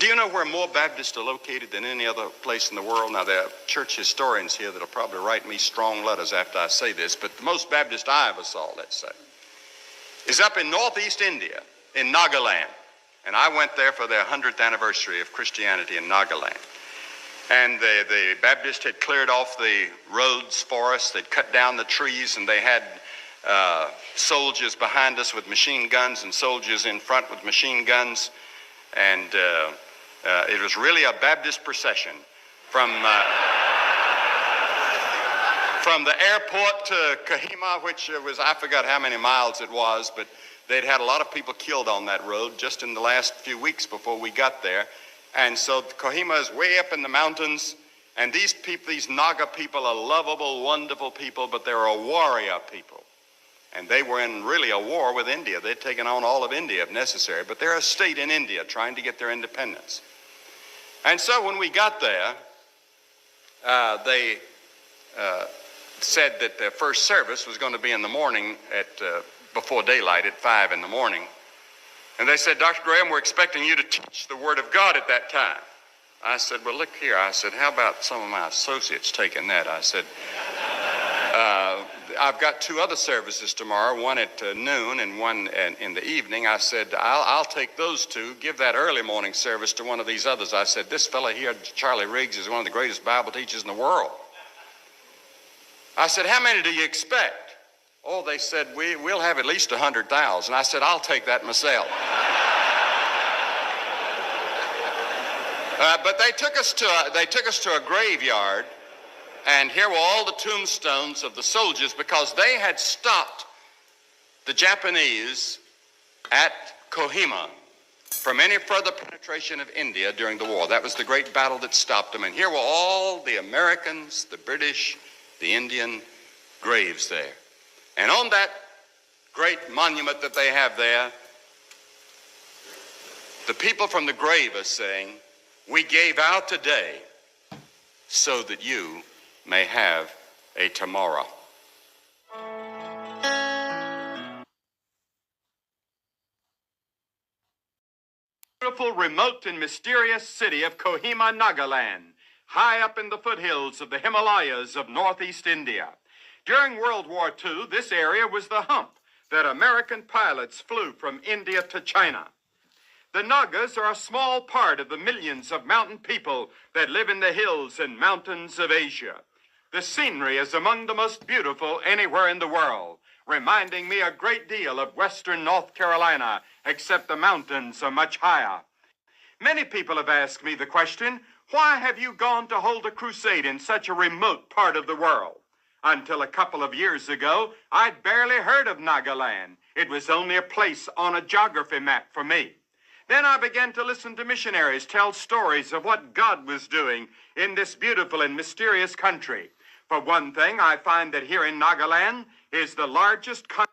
Do you know where more Baptists are located than any other place in the world? Now, there are church historians here that'll probably write me strong letters after I say this, but the most Baptist I ever saw, let's say, is up in northeast India, in Nagaland. And I went there for their 100th anniversary of Christianity in Nagaland. And the Baptists had cleared off the roads for us. They'd cut down the trees, and they had soldiers behind us with machine guns and soldiers in front with machine guns. And it was really a Baptist procession from the airport to Kohima, which was, I forgot how many miles it was, but they'd had a lot of people killed on that road just in the last few weeks before we got there. And so Kohima is way up in the mountains, and these people, these Naga people, are lovable, wonderful people, but they're a warrior people. And they were in really a war with India. They'd taken on all of India if necessary, but they're a state in India trying to get their independence. And so when we got there, they said that their first service was going to be in the morning at before daylight at 5 in the morning. And they said, Dr. Graham, we're expecting you to teach the Word of God at that time. I said, well, look here. I said, how about some of my associates taking that? I said, I've got 2 other services tomorrow, one at noon and one in the evening. I said, I'll take those 2, give that early morning service to one of these others. I said, this fellow here, Charlie Riggs, is one of the greatest Bible teachers in the world. I said, how many do you expect? Oh, they said, we'll have at least 100,000. I said, I'll take that myself. But they took us to a graveyard, and here were all the tombstones of the soldiers, because they had stopped the Japanese at Kohima from any further penetration of India during the war. That was the great battle that stopped them. And here were all the Americans, the British, the Indian graves there. And on that great monument that they have there, the people from the grave are saying, we gave out today so that you may have a tomorrow. Beautiful, remote, and mysterious city of Kohima, Nagaland, high up in the foothills of the Himalayas of northeast India. During World War II, this area was the hump that American pilots flew from India to China. The Nagas are a small part of the millions of mountain people that live in the hills and mountains of Asia. The scenery is among the most beautiful anywhere in the world, reminding me a great deal of western North Carolina, except the mountains are much higher. Many people have asked me the question, why have you gone to hold a crusade in such a remote part of the world? Until a couple of years ago, I'd barely heard of Nagaland. It was only a place on a geography map for me. Then I began to listen to missionaries tell stories of what God was doing in this beautiful and mysterious country. For one thing, I find that here in Nagaland is the largest country